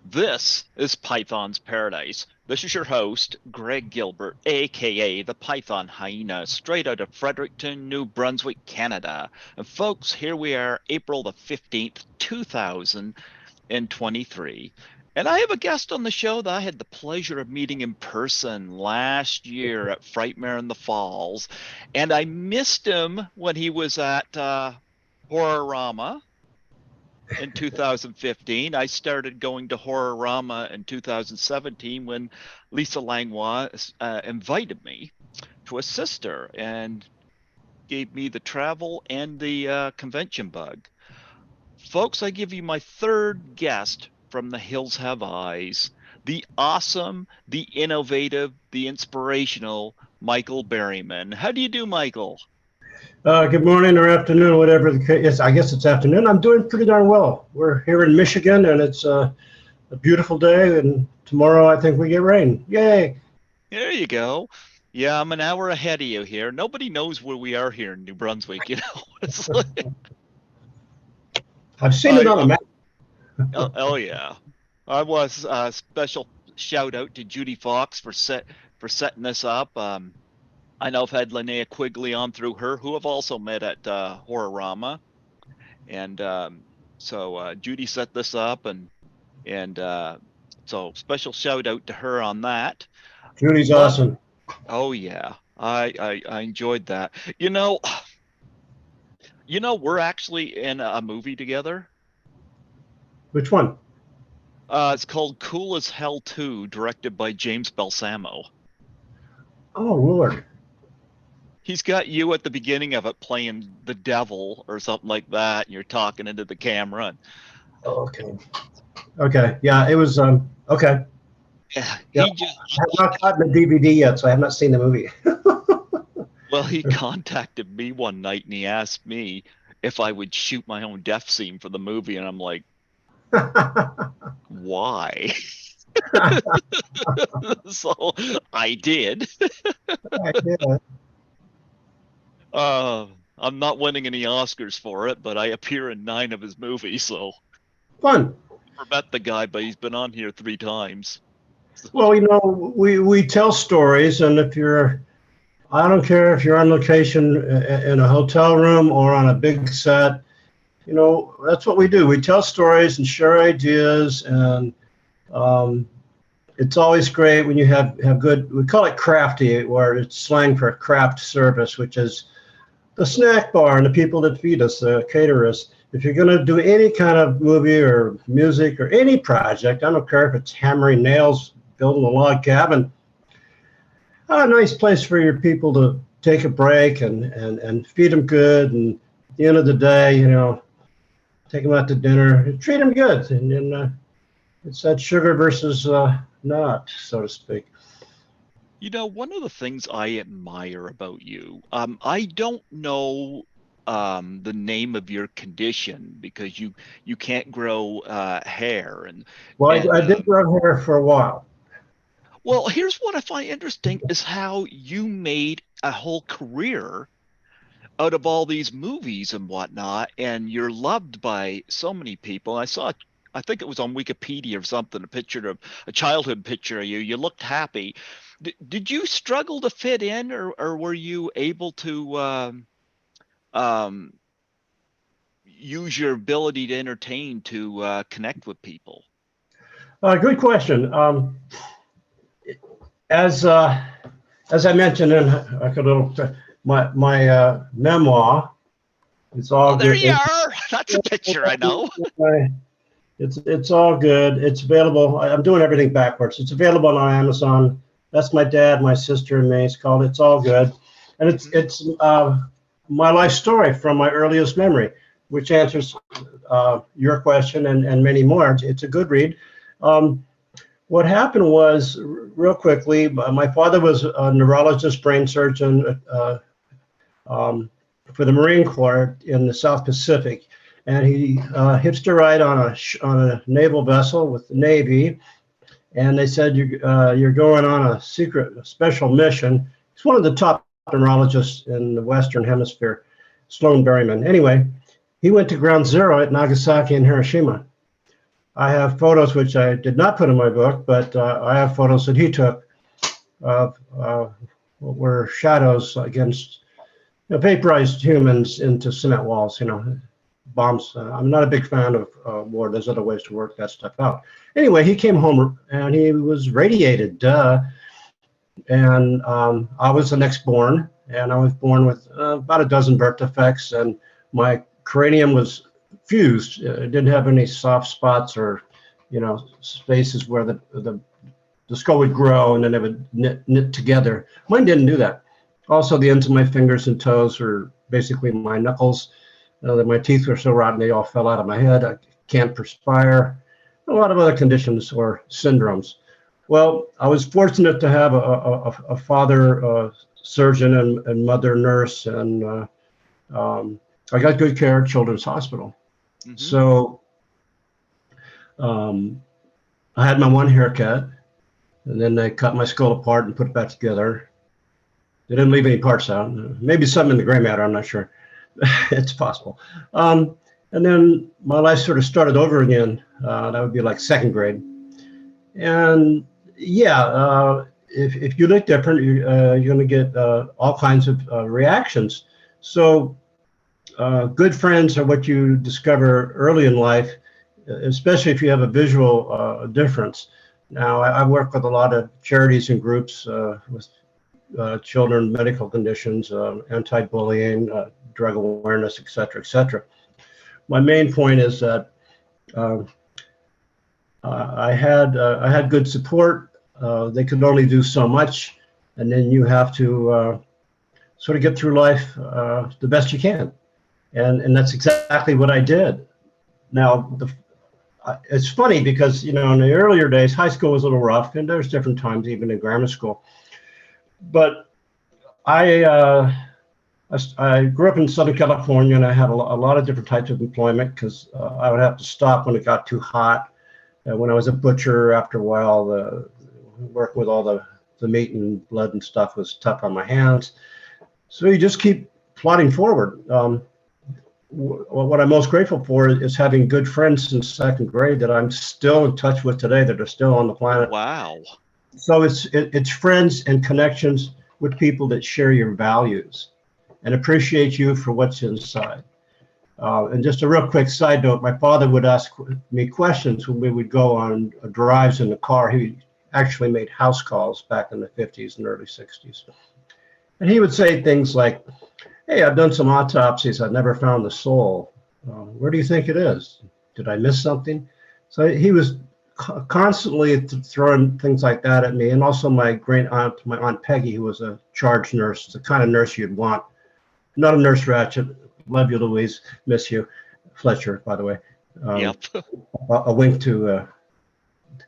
This is Python's Paradise. This is your host, Greg Gilbert, aka the Python Hyena, straight out of Fredericton, New Brunswick, Canada. And folks, here we are, April the 15th, 2023. And I have a guest on the show that I had the pleasure of meeting in person last year at Frightmare in the Falls. And I missed him when he was at Horrorama in 2015. I started going to Horrorama in 2017 when Lisa Langlois invited me to assist her and gave me the travel and the convention bug. Folks, I give you my third guest from The Hills Have Eyes, the awesome, the innovative, the inspirational Michael Berryman. How do you do, Michael? Good morning or afternoon, whatever the case. Yes, I guess it's afternoon. I'm doing pretty darn well. We're here in Michigan, and it's a beautiful day. And tomorrow, I think we get rain. Yay! There you go. Yeah, I'm an hour ahead of you here. Nobody knows where we are here in New Brunswick. It's like, I've seen it on a map. oh yeah. I was special shout out to Judy Fox for setting this up. I know I've had Linnea Quigley on through her, who have also met at Horrorama, and so Judy set this up, and so special shout out to her on that. Judy's awesome. Oh yeah, I enjoyed that. We're actually in a movie together. Which one? It's called Cool as Hell 2, directed by James Balsamo. Oh Lord. He's got you at the beginning of it playing the devil or something like that, and you're talking into the camera. Okay. Yeah, it was okay. Yeah, I have not gotten the DVD yet, so I have not seen the movie. Well, he contacted me one night and he asked me if I would shoot my own death scene for the movie, and I'm like, why? So I did. I'm not winning any Oscars for it, but I appear in 9 of his movies, so Fun. Never met the guy, but he's been on here 3 times. Well, we tell stories, and I don't care if you're on location in a hotel room or on a big set, that's what we do. We tell stories and share ideas, and it's always great when you have good, we call it crafty, or it's slang for craft service, which is the snack bar and the people that feed us, the caterers. If you're going to do any kind of movie or music or any project, I don't care if it's hammering nails, building a log cabin, a nice place for your people to take a break and feed them good. And at the end of the day, take them out to dinner, treat them good. And it's that sugar versus not, so to speak. One of the things I admire about you, I don't know the name of your condition because you can't grow hair. I did grow hair for a while. Well, here's what I find interesting is how you made a whole career out of all these movies and whatnot, and you're loved by so many people. I think it was on Wikipedia or something, a childhood picture of you. You looked happy. Did you struggle to fit in, or were you able to use your ability to entertain to connect with people? Good question. As I mentioned in my memoir, it's all good. There you are. That's a picture I know. It's all good. It's available. I'm doing everything backwards. It's available on Amazon. That's my dad, my sister, and me. It's called It's All Good. And it's my life story from my earliest memory, which answers your question and many more. It's a good read. What happened was, real quickly, my father was a neurologist, brain surgeon for the Marine Corps in the South Pacific. And he hitched a ride on a naval vessel with the Navy. And they said, you're going on a special mission. He's one of the top neurologists in the Western Hemisphere, Berryman. Anyway, He went to ground zero at Nagasaki and Hiroshima. I have photos which I did not put in my book, but I have photos that he took of what were shadows against vaporized humans into cement walls, bombs. I'm not a big fan of war. There's other ways to work that stuff out. Anyway, he came home and he was radiated, and I was the next born, and I was born with about a dozen birth defects, and my cranium was fused. It didn't have any soft spots or, spaces where the skull would grow and then it would knit together. Mine didn't do that. Also, the ends of my fingers and toes were basically my knuckles. That my teeth were so rotten they all fell out of my head. I can't perspire. A lot of other conditions or syndromes. Well, I was fortunate to have a father surgeon and mother nurse, and I got good care at Children's Hospital. Mm-hmm. So I had my one haircut, and then they cut my skull apart and put it back together. They didn't leave any parts out. Maybe some in the gray matter, I'm not sure. It's possible. And then my life sort of started over again. That would be like second grade. And yeah, if you look different, you're going to get all kinds of reactions. So good friends are what you discover early in life, especially if you have a visual difference. Now, I work with a lot of charities and groups with children, medical conditions, anti-bullying, drug awareness, et cetera, et cetera. My main point is that I had good support. They could only do so much, and then you have to sort of get through life the best you can, and that's exactly what I did. Now, it's funny because in the earlier days, high school was a little rough, and there's different times even in grammar school. But I grew up in Southern California, and I had a lot of different types of employment because I would have to stop when it got too hot. When I was a butcher, after a while, working with all the meat and blood and stuff was tough on my hands. So you just keep plodding forward. What I'm most grateful for is having good friends since second grade that I'm still in touch with today that are still on the planet. Wow. So it's friends and connections with people that share your values and appreciate you for what's inside. And just a real quick side note, my father would ask me questions when we would go on drives in the car. He actually made house calls back in the 50s and early 60s. And he would say things like, "Hey, I've done some autopsies. I've never found the soul. Where do you think it is? Did I miss something?" So he was constantly throwing things like that at me. And also my great aunt, my Aunt Peggy, who was a charge nurse, the kind of nurse you'd want. Not a nurse ratchet. Love you, Louise. Miss you. Fletcher, by the way. Yep. A wink to the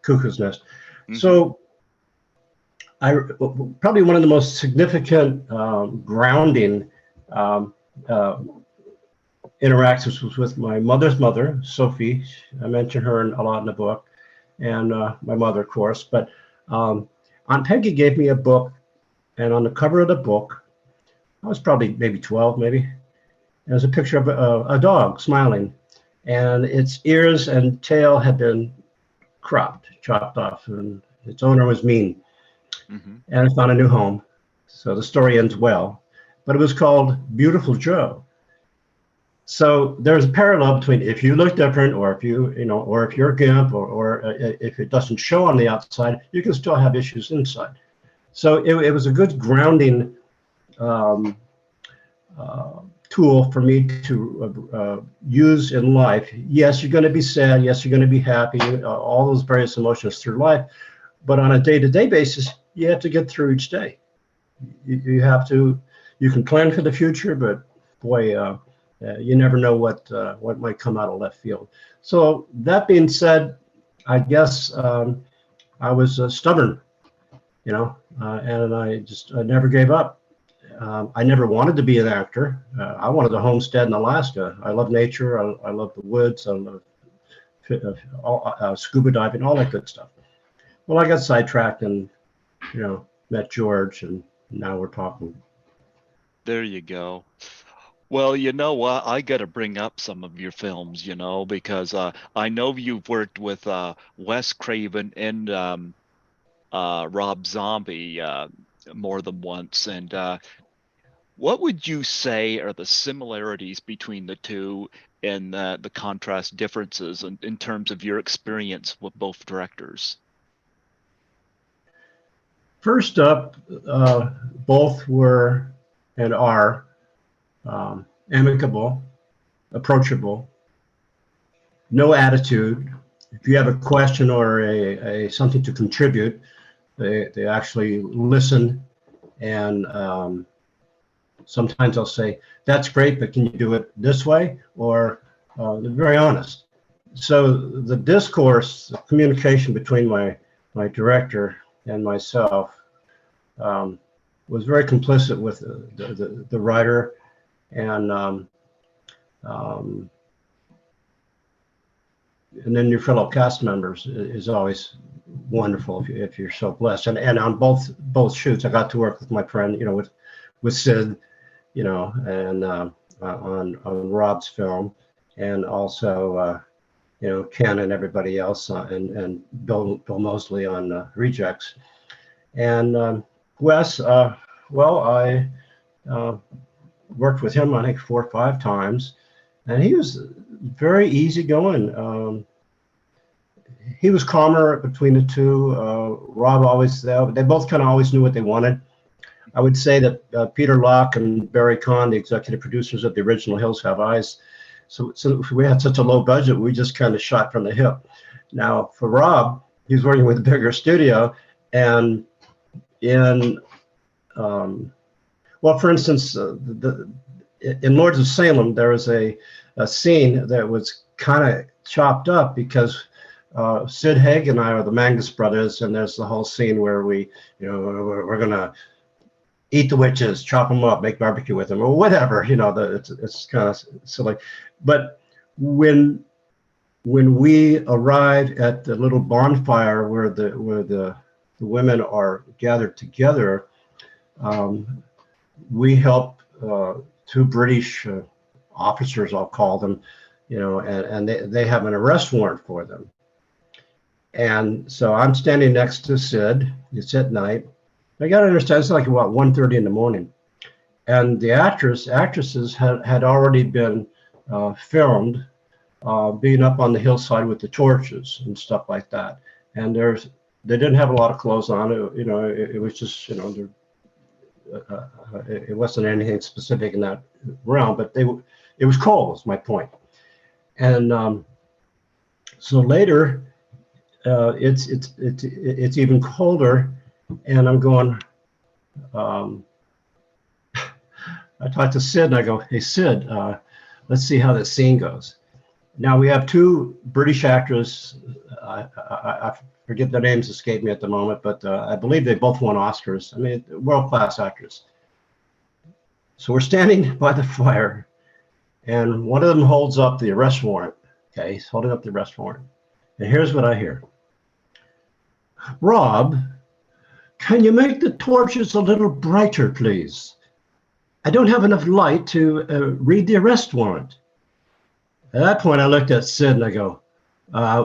cuckoo's nest. Mm-hmm. So probably one of the most significant grounding interactions was with my mother's mother, Sophie. I mention her a lot in the book, and my mother, of course. But Aunt Peggy gave me a book, and on the cover of the book, I was probably maybe 12, maybe. There's a picture of a dog smiling, and its ears and tail had been chopped off, and its owner was mean. Mm-hmm. And I found a new home. So the story ends well, but it was called Beautiful Joe. So there's a parallel between if you look different, or if or if you're a gimp, or if it doesn't show on the outside, you can still have issues inside. So it was a good grounding tool for me to use in life. Yes, you're going to be sad. Yes, you're going to be happy. All those various emotions through life. But on a day-to-day basis, you have to get through each day. You have to. You can plan for the future, but boy, you never know what might come out of left field. So that being said, I guess I was stubborn, and I never gave up. I never wanted to be an actor. I wanted a homestead in Alaska. I love nature. I love the woods. I love scuba diving, all that good stuff. Well, I got sidetracked and, met George, and now we're talking. There you go. Well, you know what? I got to bring up some of your films, because I know you've worked with Wes Craven and Rob Zombie more than once. And what would you say are the similarities between the two and the contrast differences in terms of your experience with both directors? First up, both were and are amicable, approachable, no attitude. If you have a question or a something to contribute, they actually listen, and sometimes I'll say, "That's great, but can you do it this way?" Or they're very honest. So the discourse, the communication between my director and myself was very complicit with the writer, and um, and then your fellow cast members is always wonderful if you're so blessed. And on both shoots, I got to work with my friend, with Sid, and on Rob's film, and also Ken and everybody else, and Bill Mosley on Rejects, and Wes. Well, I worked with him, I think, 4 or 5 times, and he was very easygoing. He was calmer between the two. Rob always, they both kind of always knew what they wanted. I would say that Peter Locke and Barry Kahn, the executive producers of the original Hills Have Eyes, so we had such a low budget, we just kind of shot from the hip. Now, for Rob, he was working with a bigger studio, and well, for instance, in Lords of Salem, there was a scene that was kind of chopped up because Sid Haig and I are the Mangus brothers, and there's the whole scene where we're gonna eat the witches, chop them up, make barbecue with them, or whatever. It's kind of silly. But when we arrive at the little bonfire where the women are gathered together, we help two British officers, I'll call them, and they have an arrest warrant for them. And so I'm standing next to Sid. It's at night. I got to understand, it's like about 1:30 in the morning. And the actresses had already been filmed being up on the hillside with the torches and stuff like that. And they didn't have a lot of clothes on. It was just, it wasn't anything specific in that realm, but it was cold, is my point. And so later, it's even colder, and I'm going. I talked to Sid, and I go, "Hey Sid, let's see how this scene goes." Now we have two British actors. I forget their names, escape me at the moment, but I believe they both won Oscars. I mean, world-class actors. So we're standing by the fire, and one of them holds up the arrest warrant. Okay, he's holding up the arrest warrant. And here's what I hear. "Rob, can you make the torches a little brighter, please? I don't have enough light to read the arrest warrant." At that point, I looked at Sid and I go,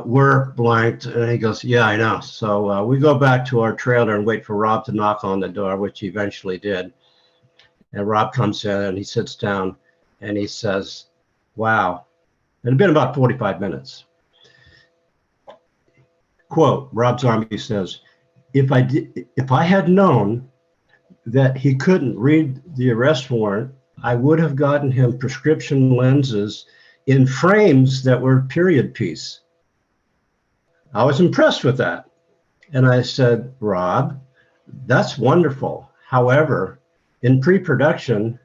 "We're blanked." And he goes, "Yeah, I know." So we go back to our trailer and wait for Rob to knock on the door, which he eventually did. And Rob comes in and he sits down and he says, "Wow." It had been about 45 minutes. Quote, Rob Zombie says, if I had known that he couldn't read the arrest warrant, I would have gotten him prescription lenses in frames that were period piece." I was impressed with that. And I said, "Rob, that's wonderful. However, in pre-production,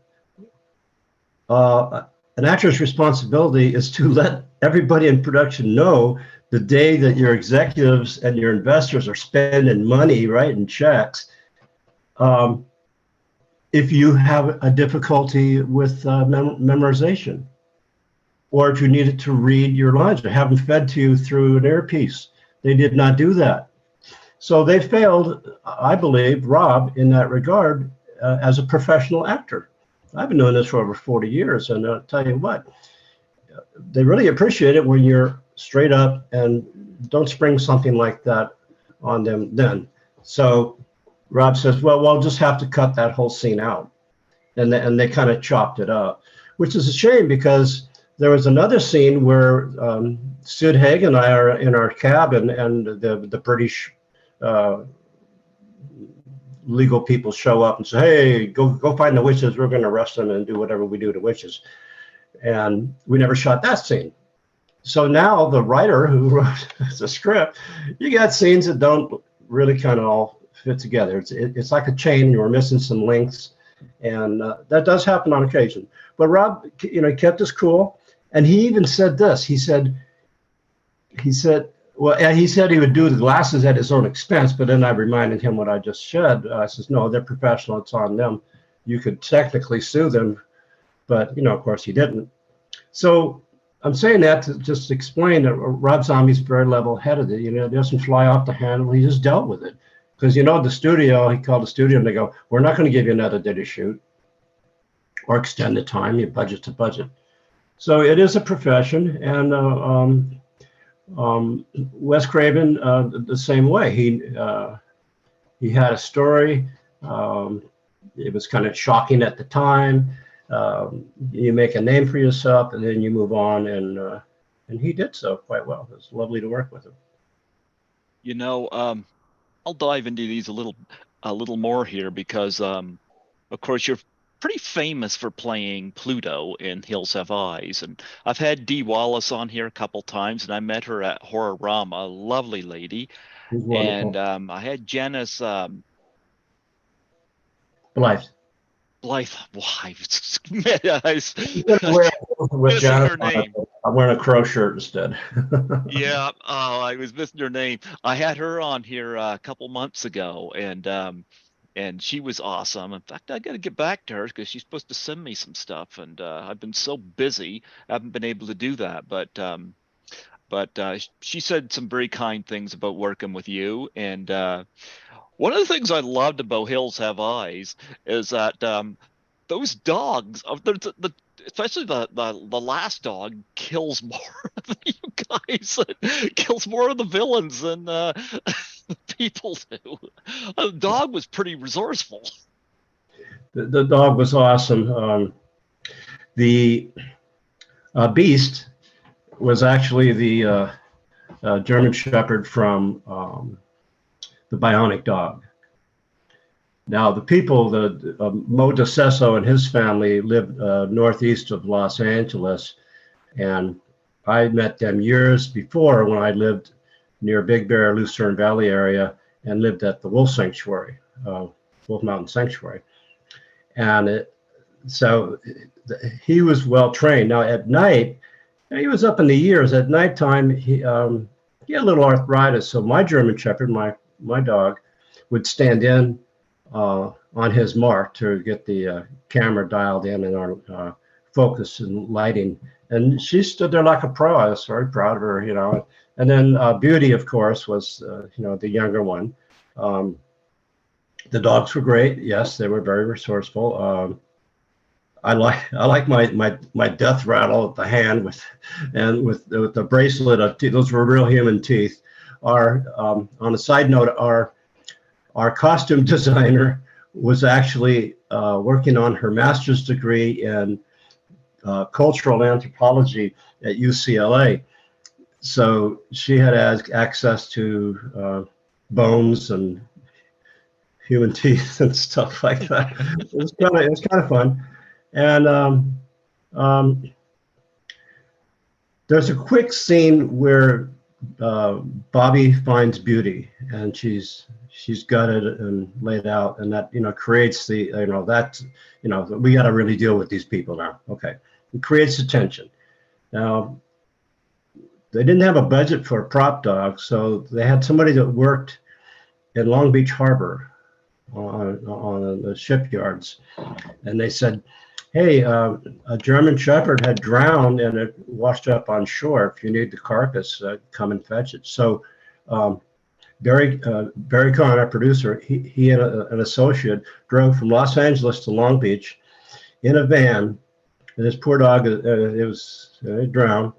an actor's responsibility is to let everybody in production know the day that your executives and your investors are spending money writing checks, if you have a difficulty with memorization, or if you needed to read your lines or have them fed to you through an earpiece." They did not do that. So they failed, I believe, Rob, in that regard, as a professional actor. I've been doing this for over 40 years, and I'll tell you what, they really appreciate it when you're straight up and don't spring something like that on them then. So Rob says, well, we'll just have to cut that whole scene out. And they kind of chopped it up, which is a shame because there was another scene where Sid Haig and I are in our cabin, and the British uh, legal people show up and say, "Hey, go find the witches. We're going to arrest them and do whatever we do to witches." And we never shot that scene. So now the writer who wrote the script, you got scenes that don't really kind of all fit together. It's like a chain. You were missing some links, and that does happen on occasion. But Rob, kept us cool, and he even said this. He said, well, and he said he would do the glasses at his own expense. But then I reminded him what I just said. I says, no, they're professional. It's on them. You could technically sue them, but of course, he didn't. So I'm saying that to just explain that Rob Zombie's very level-headed. It doesn't fly off the handle. He just dealt with it. Because the studio, he called the studio and they go, we're not going to give you another day to shoot or extend the time. Your budget's a budget. So it is a profession. And Wes Craven, the same way. He had a story. It was kind of shocking at the time. You make a name for yourself, and then you move on, and he did so quite well. It was lovely to work with him. I'll dive into these a little more here because, of course, you're pretty famous for playing Pluto in Hills Have Eyes, and I've had Dee Wallace on here a couple times, and I met her at Horrorama, a lovely lady, He's and wonderful. I had Janice. Blythe. Blythe, why? I was I'm gonna wear with missing Janice her on it. name. I'm wearing a crow shirt instead. Yeah, oh, I was missing her name. I had her on here a couple months ago, and she was awesome. In fact, I got to get back to her because she's supposed to send me some stuff, and I've been so busy, I haven't been able to do that. But she said some very kind things about working with you, and one of the things I loved about Hills Have Eyes is that those dogs, especially the last dog, kills more than you guys. Kills more of the villains than the people do. The dog was pretty resourceful. The dog was awesome. The Beast was actually the German Shepherd from the Bionic Dog. Now, the people, Mo DeCesso and his family lived northeast of Los Angeles, and I met them years before when I lived near Big Bear, Lucerne Valley area, and lived at the Wolf Sanctuary, Wolf Mountain Sanctuary. And so he was well trained. Now, at night, he was up in the years. At nighttime, he had a little arthritis. So my German Shepherd, my dog, would stand in on his mark to get the camera dialed in and our focus and lighting. And she stood there like a pro. I was very proud of her. And then Beauty, of course, was, the younger one. The dogs were great. Yes, they were very resourceful. I like my death rattle at the hand with the bracelet of teeth. Those were real human teeth. On a side note, our costume designer was actually working on her master's degree in cultural anthropology at UCLA. So she had access to bones and human teeth and stuff like that. It was kind of fun. And um, there's a quick scene where Bobby finds Beauty, and she's gutted and laid out, and that creates the we got to really deal with these people now. Okay, it creates the tension. Now they didn't have a budget for a prop dog, so they had somebody that worked in Long Beach Harbor on the shipyards, and they said, hey, a German Shepherd had drowned and it washed up on shore. If you need the carcass, come and fetch it. So Barry Cohn, our producer, he and an associate drove from Los Angeles to Long Beach. in a van. And this poor dog, it drowned.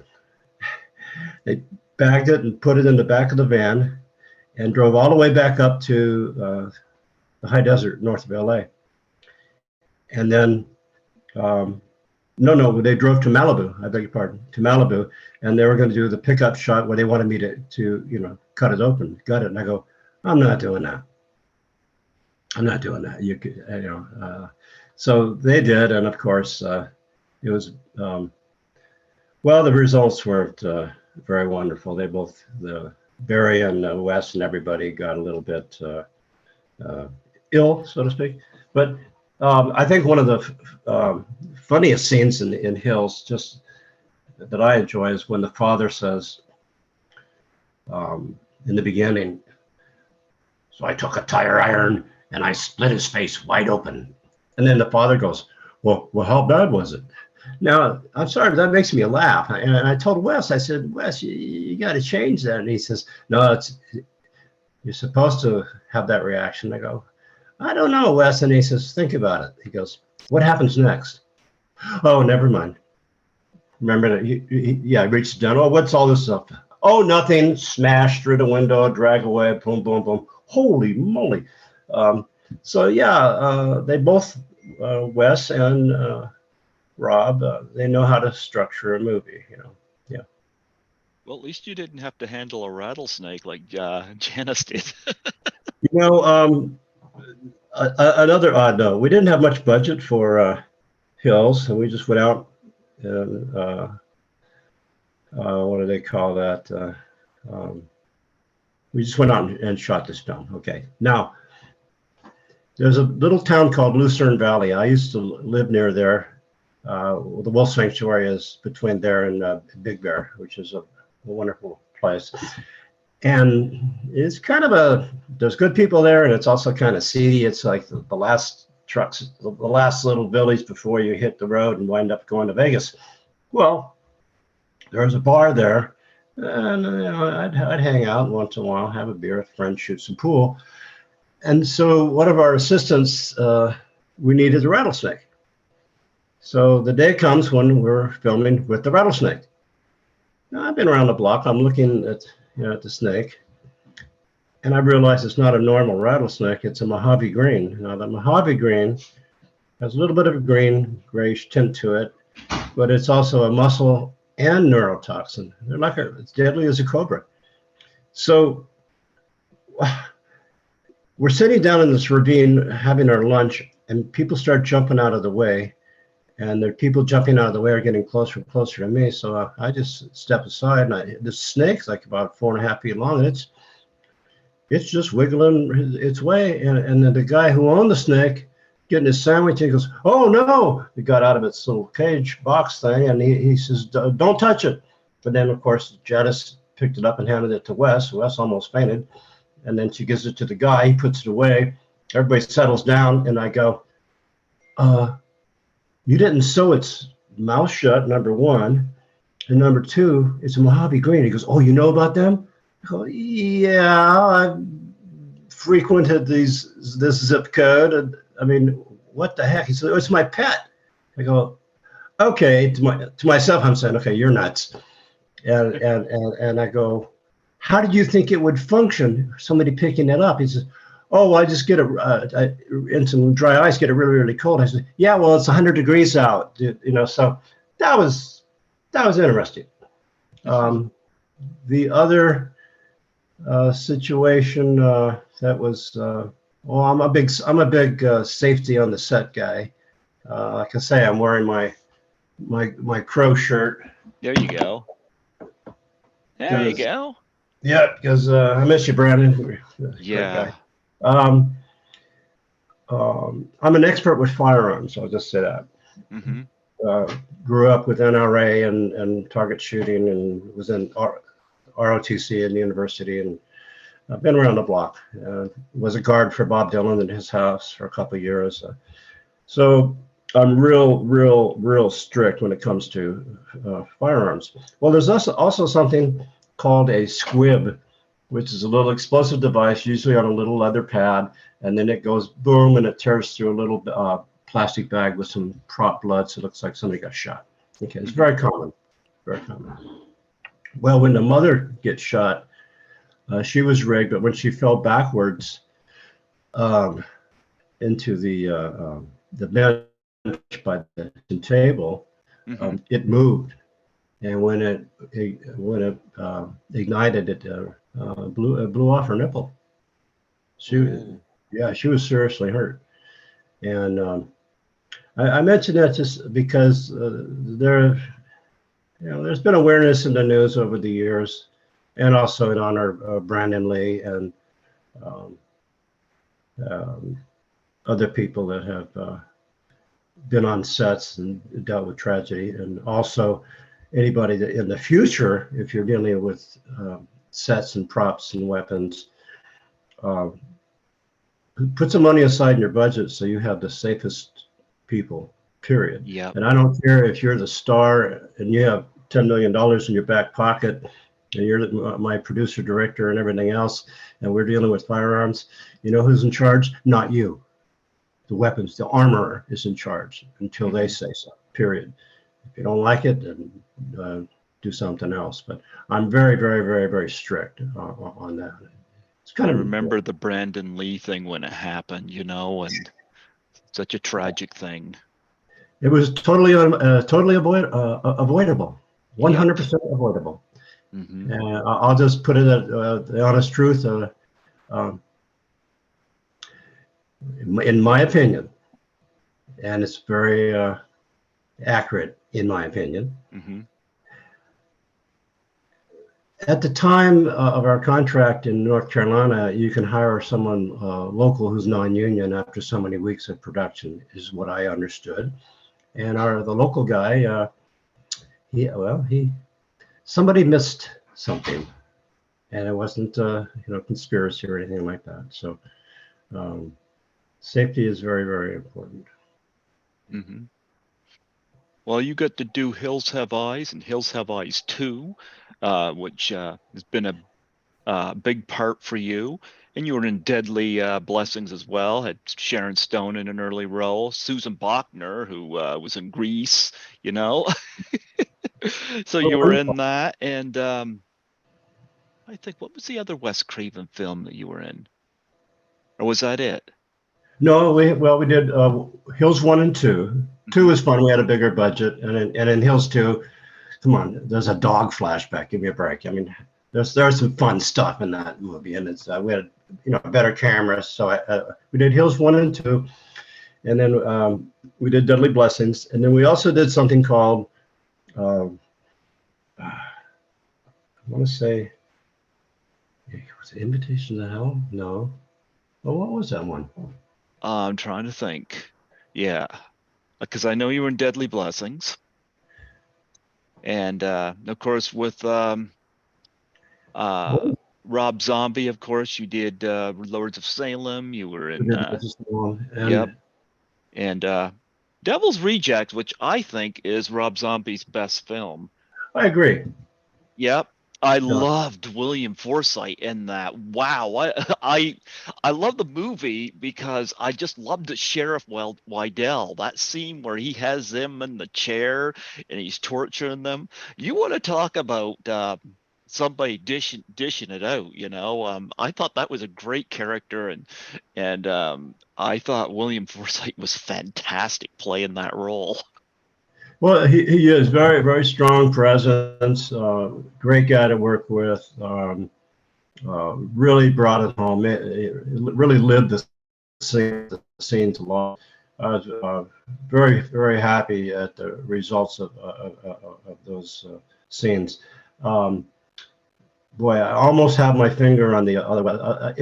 They bagged it and put it in the back of the van and drove all the way back up to the high desert north of LA. And then, no, they drove to Malibu, I beg your pardon, to Malibu. And they were going to do the pickup shot where they wanted me to cut it open, gut it. And I go, I'm not doing that. I'm not doing that. So they did. And of course, it was, well, the results weren't very wonderful. They both, Barry and Wes and everybody got a little bit ill, so to speak. But I think one of the funniest scenes in Hills, just that I enjoy, is when the father says in the beginning, so I took a tire iron and I split his face wide open. And then the father goes, well, how bad was it? Now, I'm sorry, but that makes me laugh. And I told Wes, I said, Wes, you got to change that. And he says, no, you're supposed to have that reaction. I go, I don't know, Wes. And he says, think about it. He goes, what happens next? Oh, never mind. Remember that? He reached down. Oh, what's all this stuff? Oh, nothing. Smash through the window, drag away, boom, boom, boom. Holy moly. They both, Wes and Rob, they know how to structure a movie, Yeah. Well, at least you didn't have to handle a rattlesnake like Janice did. Another odd note, we didn't have much budget for Hills, and we just went out and what do they call that? We just went out and shot this film. Okay. Now, there's a little town called Lucerne Valley. I used to live near there. The Wolf Sanctuary is between there and Big Bear, which is a wonderful place. And it's kind of there's good people there, and it's also kind of seedy. It's like the last trucks, the last little village before you hit the road and wind up going to Vegas. Well, there's a bar there, and I'd hang out once in a while, have a beer with friends, shoot some pool. And so one of our assistants, we needed a rattlesnake. So the day comes when we're filming with the rattlesnake. Now, I've been around the block. I'm looking at the snake, and I realize it's not a normal rattlesnake. It's a Mojave green. Now, the Mojave green has a little bit of a green, grayish tint to it, but it's also a muscle and neurotoxin. They're like it's deadly as a cobra. So we're sitting down in this ravine having our lunch, and people start jumping out of the way. And the people jumping out of the way are getting closer and closer to me. So I just step aside, and the snake's like about 4.5 feet long, and it's just wiggling its way. And then the guy who owned the snake getting his sandwich, he goes, "Oh no!" He got out of its little cage box thing, and he says, "Don't touch it." But then, of course, Janice picked it up and handed it to Wes. Wes almost fainted. And then she gives it to the guy. He puts it away. Everybody settles down, and I go, you didn't sew its mouth shut, number one. And number two, it's a Mojave green. He goes, oh, you know about them? I go, yeah, I've frequented this zip code. And, I mean, what the heck? He said, oh, it's my pet. I go, okay. To myself, I'm saying, okay, you're nuts. And I go, how did you think it would function, somebody picking it up? He says, oh, well, I just get it in some dry ice, get it really, really cold. I said, yeah, well, it's 100 degrees out, so that was interesting. The other situation that was, well, I'm a big safety on the set guy. Like I say, I'm wearing my crow shirt. There you go. There you go. Yeah, because I miss you, Brandon. Yeah. I'm an expert with firearms. I'll just say that. Mm-hmm. Grew up with NRA and target shooting, and was in ROTC in the university, and I've been around the block. Was a guard for Bob Dylan at his house for a couple of years. So I'm real strict when it comes to firearms. Well, there's also something called a squib, which is a little explosive device, usually on a little leather pad, and then it goes boom, and it tears through a little plastic bag with some prop blood, so it looks like somebody got shot. Okay, it's Mhm. very common, very common. Well, when the mother gets shot, she was rigged, but when she fell backwards um, into the bench by the table, Mhm. it moved, and when it ignited, it blew off her nipple. She, Ooh. yeah, she was seriously hurt, and I mention that just because there's been awareness in the news over the years, and also in honor of Brandon Lee and um, um, other people that have been on sets and dealt with tragedy, and also anybody that in the future, if you're dealing with sets and props and weapons, uh, put some money aside in your budget so you have the safest people, period. Yep. And I don't care if you're the star and you have $10 million in your back pocket and you're my producer, director, and everything else, and we're dealing with firearms. You know who's in charge? Not you. The weapons, the armorer is in charge until they Mhm. say so, period. If you don't like it, then do something else. But I'm very, very, very, very strict on that. It's I kind of, remember the Brandon Lee thing when it happened, and such a tragic thing. it was totally avoidable, Yep. 100% avoidable. Mhm. And I'll just put it at the honest truth. Um, in my opinion, and it's very accurate in my opinion. Mhm. At the time of our contract in North Carolina, you can hire someone local who's non-union after so many weeks of production, is what I understood. And the local guy, he somebody missed something, and it wasn't conspiracy or anything like that. So um, safety is very, very important. Mhm. Well, you got to do Hills Have Eyes and Hills Have Eyes 2, which has been a big part for you. And you were in Deadly Blessings as well. Had Sharon Stone in an early role, Susan Bachner, who was in Grease, you know. So Oh, you were in wonderful. that, and I think what was the other Wes Craven film that you were in, or was that it? No, we did Hills 1 and 2. Two Hmm. is fun. We had a bigger budget, and in Hills 2, come on, there's a dog flashback. Give me a break. I mean, there's some fun stuff in that movie, and it's we had better cameras. So we did Hills 1 and 2, and then we did Deadly Blessings, and then we also did something called I want to say was it Invitation to Hell? No. Oh, what was that one? I'm trying to think. Yeah, because I know you were in Deadly Blessings, and of course with uh, Rob Zombie, of course you did Lords of Salem. You were We in did Legends of Dawn, Yep, and and Devil's Reject, which I think is Rob Zombie's best film. I agree. Yep. I Yeah. loved William Forsythe in that. Wow. I love the movie because I just loved the Sheriff Wydell. That scene where he has them in the chair and he's torturing them. You want to talk about somebody dishing it out, I thought that was a great character, and I thought William Forsythe was fantastic playing that role. Well, he is very, very strong presence, great guy to work with, really brought it home. It really lived the scenes a lot. I was very, very happy at the results of those scenes. Um, Boy, I almost have my finger on the other one. I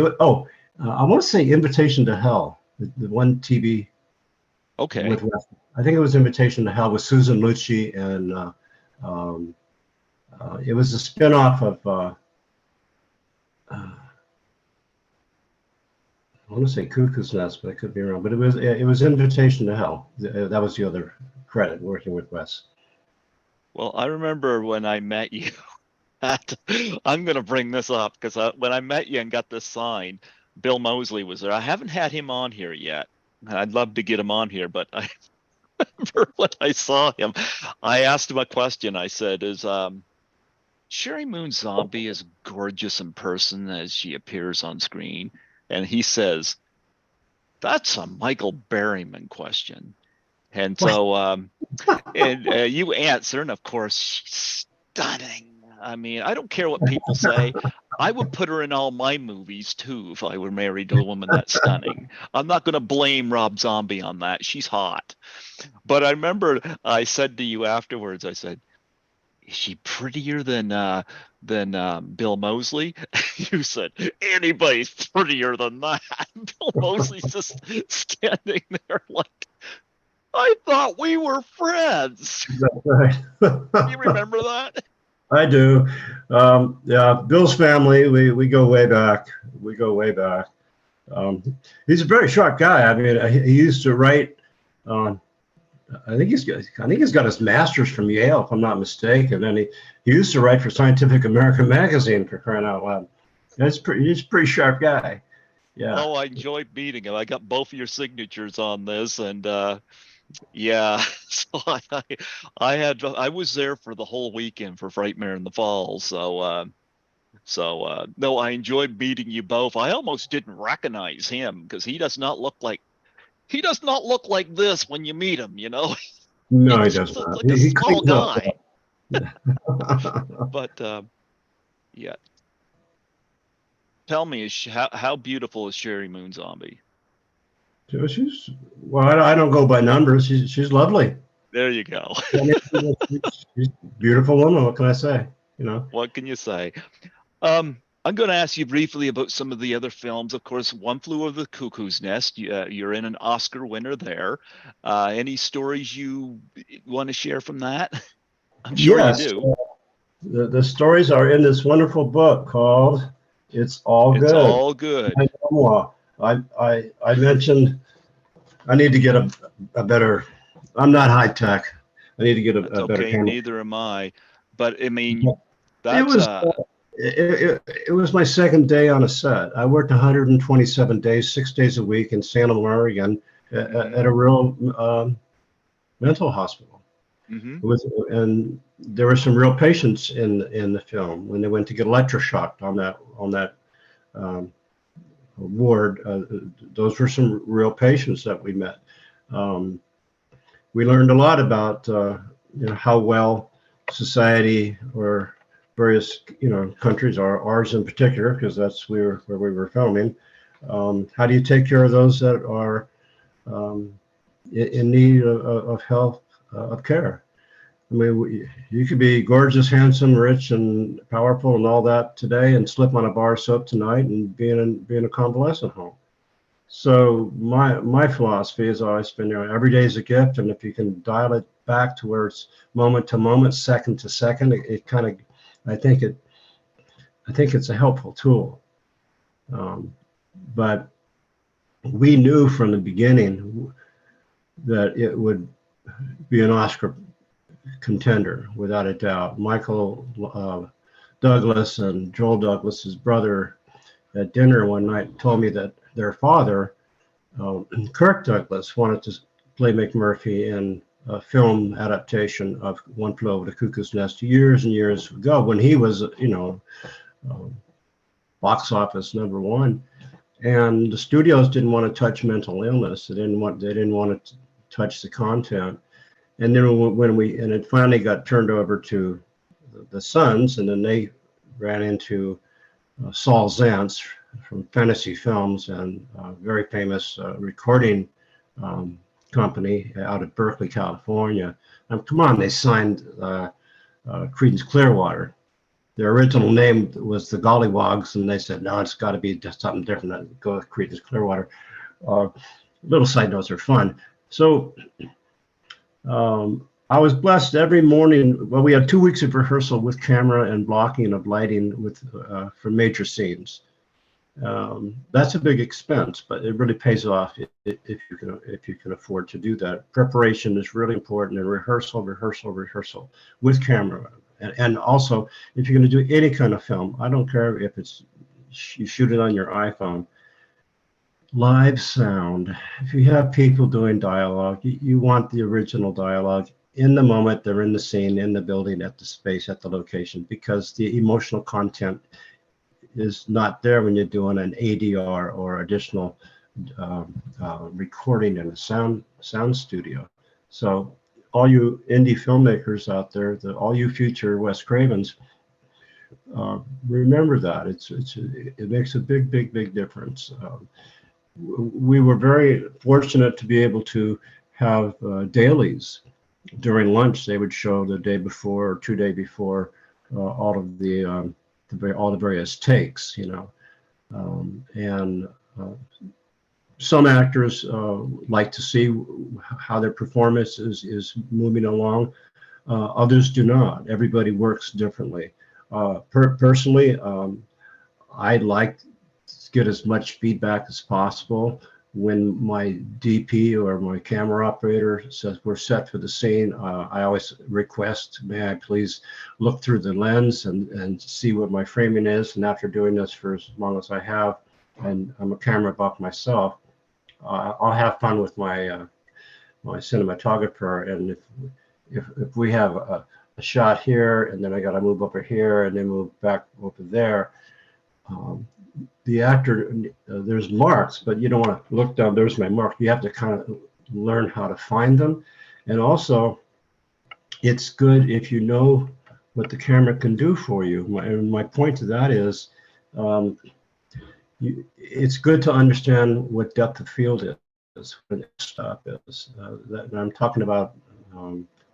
want to say Invitation to Hell, the one TV Okay. with I think it was Invitation to Hell with Susan Lucci, and um, it was a spinoff of I want to say Cuckoo's Nest, but I could be wrong. But it was Invitation to Hell. That was the other credit working with Wes. Well, I remember when I met you. I'm going to bring this up because when I met you and got this sign, Bill Mosley was there. I haven't had him on here yet, I'd love to get him on here, but I remember when I saw him, I asked him a question. I said, "Is Sherry Moon Zombie as gorgeous in person as she appears on screen?" And he says, "That's a Michael Berryman question." And What? so, and you answer, and of course, she's stunning. I mean, I don't care what people say. I would put her in all my movies too if I were married to a woman that stunning. I'm not going to blame Rob Zombie on that. She's hot. But I remember I said to you afterwards, I said, "Is she prettier than Bill Moseley?" You said, "Anybody's prettier than that." Bill Moseley's just standing there like, "I thought we were friends." That's right. You remember that? I do. Yeah, Bill's family, we go way back. We go way back. Um, he's a very sharp guy. I mean, he used to write. Um, I think he's got his master's from Yale, if I'm not mistaken. And he used to write for Scientific American magazine, for crying out loud. He's a pretty sharp guy. Yeah. Oh, I enjoyed meeting him. I got both of your signatures on this, and yeah, so I was there for the whole weekend for Frightmare in the Falls. So no, I enjoyed meeting you both. I almost didn't recognize him because he does not look like this when you meet him. He No, he just does looks not. like a He small cleans up. guy. But yeah, tell me, how beautiful is Sherry Moon Zombie? So she's well. I don't go by numbers. She's lovely. There you go. I mean, she's a beautiful woman. What can I say? You know. What can you say? I'm going to ask you briefly about some of the other films. Of course, One Flew Over the Cuckoo's Nest. You're in an Oscar winner there. Any stories you want to share from that? I'm sure you Yes. do. The stories are in this wonderful book called "It's All It's Good." all good. My memoir. I mentioned I need to get a better. I'm not high tech. I need to get That's a better okay. camera. Neither am I. But I mean, It that's was it was my second day on a set. I worked 127 days, 6 days a week in Salem, Oregon, hmm at a real mental hospital. hmm With and there were some real patients in the film when they went to get electroshocked on that um, ward. Those were some real patients that we met. Um, we learned a lot about how well society or various countries, ours in particular, because that's where we were filming. How do you take care of those that are um, in need of health of care? I mean, you could be gorgeous, handsome, rich, and powerful, and all that today, and slip on a bar of soap tonight, and be in a convalescent home. So my philosophy has always been, every day is a gift, and if you can dial it back to where it's moment to moment, second to second, it kind of, I think it, I think it's a helpful tool. Um, but we knew from the beginning that it would be an Oscar contender without a doubt. Michael Douglas and Joel Douglas's brother at dinner one night told me that their father, Kirk Douglas, wanted to play McMurphy in a film adaptation of One Flew Over the Cuckoo's Nest years and years ago when he was, um, box office number one. And the studios didn't want to touch mental illness. They didn't want to touch the content. And then when it finally got turned over to the sons, and then they ran into Saul Zaentz from Fantasy Films and a very famous recording um, company out of Berkeley, California. Come on, they signed Creedence Clearwater. Their original name was the Gollywogs, and they said, no, it's got to be just something different. Go with Creedence Clearwater. Little side notes are fun. So I was blessed every morning. Well, we had 2 weeks of rehearsal with camera and blocking of lighting for major scenes. That's a big expense, but it really pays off if you can afford to do that. Preparation is really important, and rehearsal with camera, and also if you're going to do any kind of film, I don't care if it's you shoot it on your iPhone. Live sound. If you have people doing dialogue, you want the original dialogue in the moment they're in the scene, in the building, at the space, at the location, because the emotional content is not there when you're doing an ADR or additional recording in a sound studio. So all you indie filmmakers out there, all you future Wes Cravens, remember that it makes a big difference. We were very fortunate to be able to have dailies during lunch. They would show the day before or 2 days before all the various takes, and uh, some actors like to see how their performance is moving along. Others do not. Everybody works differently. Personally, I like to get as much feedback as possible. When my DP or my camera operator says we're set for the scene, I always request, may I please look through the lens and see what my framing is. And after doing this for as long as I have, and I'm a camera buff myself, I'll have fun with my cinematographer. And if we have a shot here, and then I got to move over here, and then move back over there. Um, the actor, there's marks, but you don't want to look down. There's my mark. You have to kind of learn how to find them, and also it's good if you know what the camera can do for you. My point to that is, um, it's good to understand what depth of field is, what an stop is. I'm talking about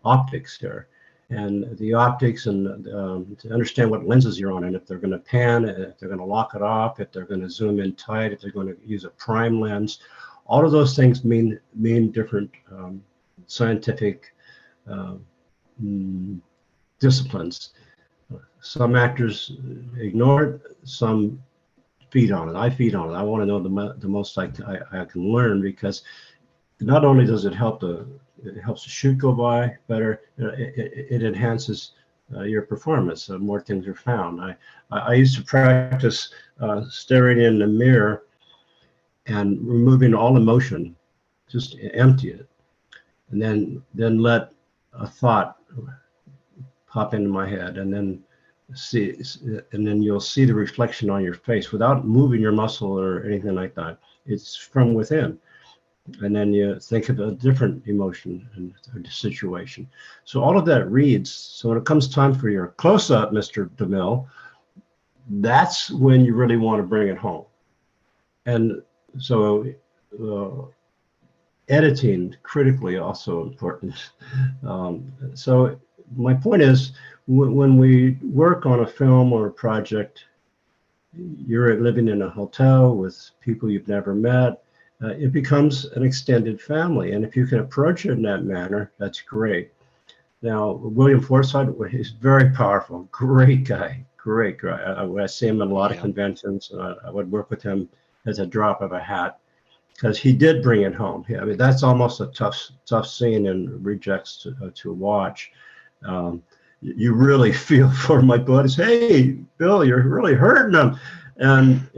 optics here, and the optics, and to understand what lenses you're on, and if they're going to pan, if they're going to lock it off, if they're going to zoom in tight, if they're going to use a prime lens. All of those things mean different scientific uh, disciplines. Some actors ignore it, some feed on it. I feed on it. I want to know the most I can learn, because not only does it helps the shoot go by better, it enhances your performance. More things are found. I used to practice staring in the mirror and removing all emotion, just empty it, and then let a thought pop into my head, and then see, and then you'll see the reflection on your face without moving your muscle or anything like that. It's from within. And then you think of a different emotion and situation. So all of that reads. So when it comes time for your close-up, Mr. DeMille, that's when you really want to bring it home. And so editing, critically also important. So my point is, when we work on a film or a project, you're living in a hotel with people you've never met. It becomes an extended family. And if you can approach it in that manner, that's great. Now, William Forsythe, he's very powerful, great guy, great guy. I see him at a lot of conventions. I would work with him as a drop of a hat, because he did bring it home. I mean, that's almost a tough scene in Rejects to watch. You really feel for my buddies. Hey, Bill, you're really hurting them. And,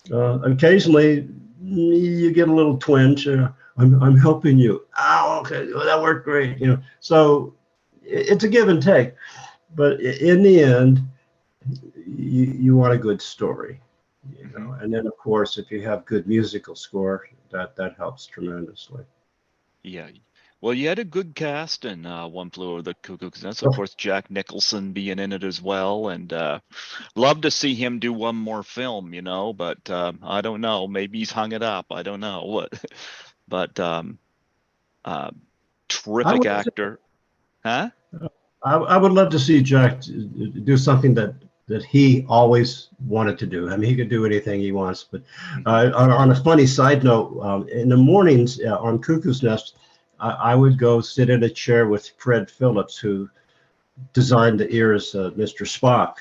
occasionally you get a little twinge. I'm helping you. Oh, okay. Well, that worked great. So it's a give and take. But in the end, you want a good story. And then, of course, if you have good musical score, that helps tremendously. Yeah. Well, you had a good cast in One Flew Over the Cuckoo's Nest. Of course, Jack Nicholson being in it as well, and love to see him do one more film, But I don't know. Maybe he's hung it up. I don't know what. But terrific actor, huh? I would love to see Jack do something that he always wanted to do. I mean, he could do anything he wants. But on a funny side note, in the mornings on Cuckoo's Nest, I would go sit in a chair with Fred Phillips, who designed the ears Mr. Spock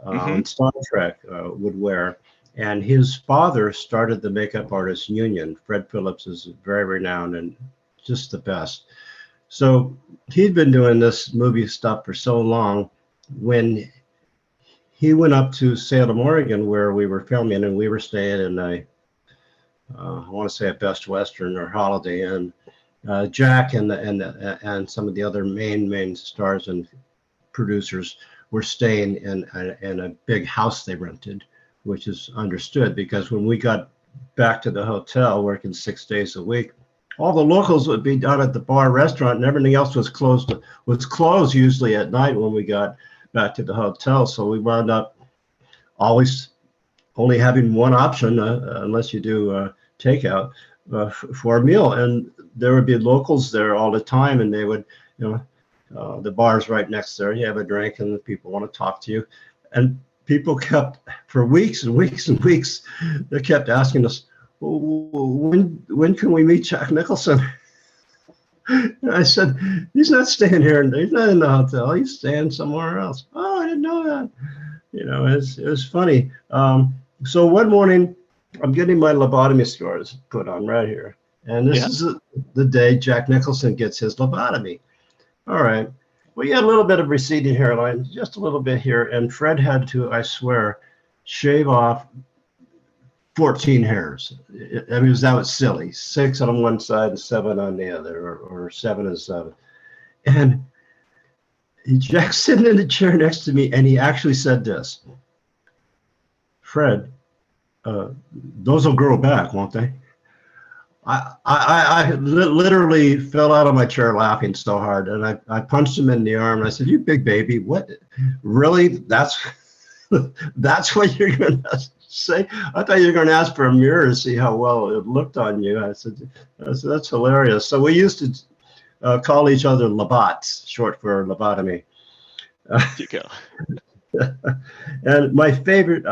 on Star Trek would wear. And his father started the Makeup Artists Union. Fred Phillips is very renowned and just the best. So he'd been doing this movie stuff for so long. When he went up to Salem, Oregon, where we were filming, and we were staying in a I want to say a Best Western or Holiday Inn. Jack and some of the other main stars and producers were staying in a big house they rented, which is understood because when we got back to the hotel working 6 days a week, all the locals would be down at the bar restaurant and everything else was closed usually at night when we got back to the hotel. So we wound up always only having one option unless you do takeout for a meal. And there would be locals there all the time, and they would, the bar's right next there. You have a drink, and the people want to talk to you. And people kept, for weeks and weeks and weeks, they kept asking us, well, when can we meet Jack Nicholson? And I said, he's not staying here. He's not in the hotel. He's staying somewhere else. Oh, I didn't know that. It was funny. So one morning, I'm getting my lobotomy scars put on right here. And this Yeah. is the day Jack Nicholson gets his lobotomy. All right. We had a little bit of receding hairline, just a little bit here. And Fred had to, I swear, shave off 14 hairs. I mean, that was silly. 6 on one side and 7 on the other, or 7 and 7. And Jack's sitting in the chair next to me, and he actually said this, Fred, those will grow back, won't they? I literally fell out of my chair laughing so hard, and I punched him in the arm. And I said, "You big baby, what? Really? That's what you're going to say? I thought you were going to ask for a mirror to see how well it looked on you." I said, "That's hilarious." So we used to call each other Lobots, short for lobotomy. You go. And my favorite,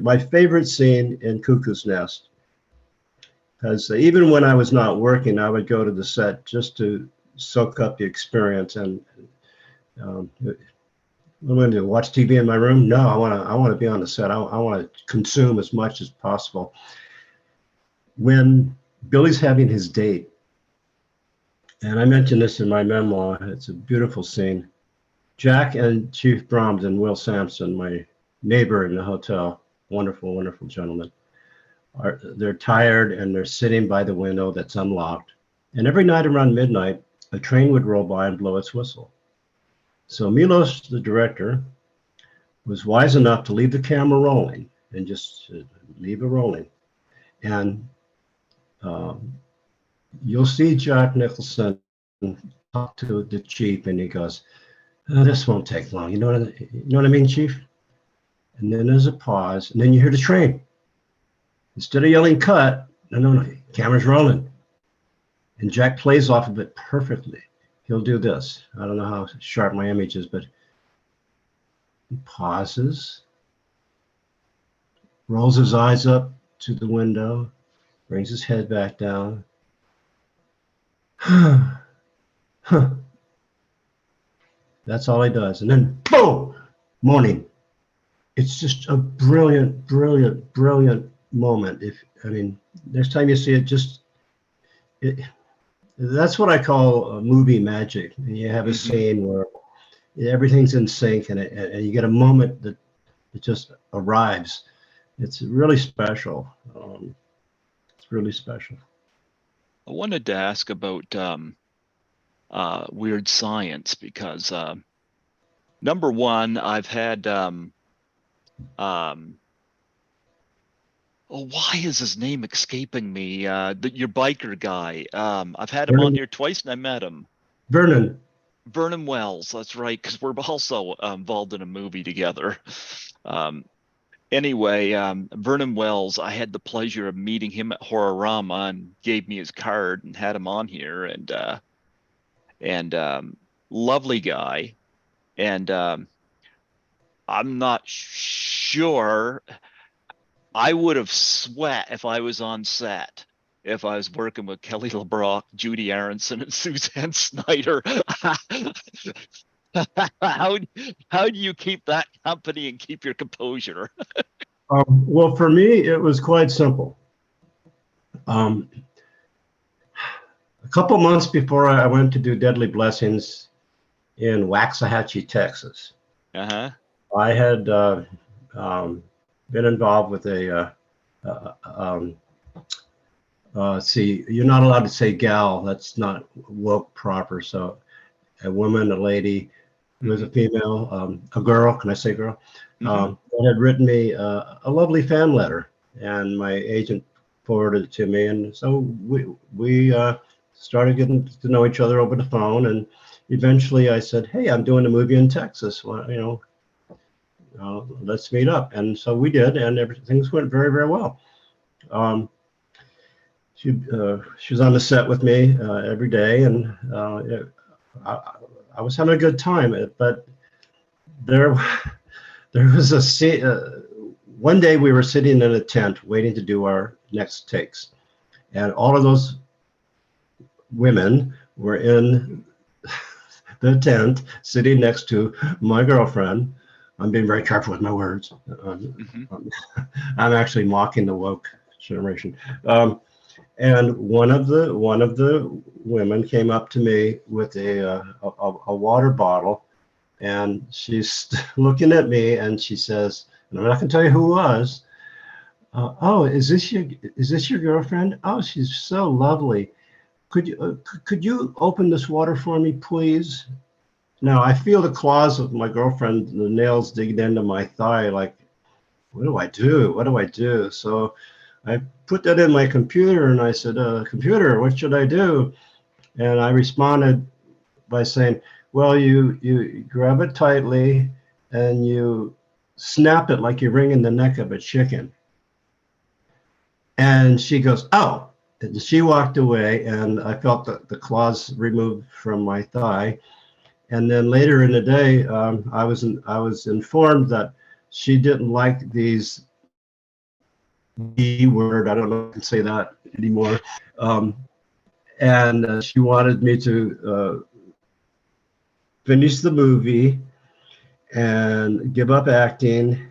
my favorite scene in Cuckoo's Nest, because even when I was not working, I would go to the set just to soak up the experience. And what am I going to do? Watch TV in my room? No, I want to be on the set. I want to consume as much as possible. When Billy's having his date, and I mentioned this in my memoir, it's a beautiful scene. Jack and Chief Brahms and Will Sampson, my neighbor in the hotel, wonderful, wonderful gentlemen, they're tired and they're sitting by the window that's unlocked. And every night around midnight, a train would roll by and blow its whistle. So Milos, the director, was wise enough to leave the camera rolling and just leave it rolling. And you'll see Jack Nicholson talk to the chief, and he goes, "Oh, this won't take long. You know what I mean, Chief?" And then there's a pause, and then you hear the train. Instead of yelling cut, no, camera's rolling. And Jack plays off of it perfectly. He'll do this. I don't know how sharp my image is, but he pauses, rolls his eyes up to the window, brings his head back down. That's all he does. And then, boom, morning. It's just a brilliant, brilliant, brilliant moment. Next time you see it, that's what I call movie magic. And you have a scene where everything's in sync, and you get a moment that it just arrives. It's really special. It's really special. I wanted to ask about Weird Science because number one, I've had why is his name escaping me? Your biker guy. I've had him on here twice, and I met him. Vernon Wells. That's right, because we're also involved in a movie together. Anyway, Vernon Wells. I had the pleasure of meeting him at Horrorama, and gave me his card and had him on here, and lovely guy. And I'm not sure. I would have sweat if I was on set, if I was working with Kelly LeBrock, Judy Aronson, and Suzanne Snyder. how do you keep that company and keep your composure? Well, for me, it was quite simple. A couple months before I went to do Deadly Blessings in Waxahachie, Texas, Uh-huh. I had been involved with See, you're not allowed to say gal. That's not woke proper. So a woman, a lady who is a female, a girl, can I say girl, Mm-hmm. that had written me a lovely fan letter, and my agent forwarded it to me, and so we started getting to know each other over the phone, and eventually I said, hey, I'm doing a movie in Texas. Well, let's meet up, and so we did, and things went very, very well. Um, she was on the set with me every day, and I, I was having a good time. But there, there was a scene. One day we were sitting in a tent waiting to do our next takes, and all of those women were in the tent sitting next to my girlfriend. I'm being very careful with my words. Mm-hmm. I'm actually mocking the woke generation. And one of the women came up to me with a water bottle, and she's looking at me, and she says, and I'm not going to tell you who it was. Oh, is this your girlfriend? Oh, she's so lovely. Could you open this water for me, please? Now I feel the claws of my girlfriend, the nails digging into my thigh, like, what do I do? What do I do? So I put that in my computer, and I said, computer, what should I do? And I responded by saying, well, you grab it tightly and you snap it like you're wringing the neck of a chicken. And she goes, oh. And she walked away, and I felt the claws removed from my thigh. And then later in the day, I was informed that she didn't like these B word. I don't know if I can say that anymore. Um, and she wanted me to finish the movie and give up acting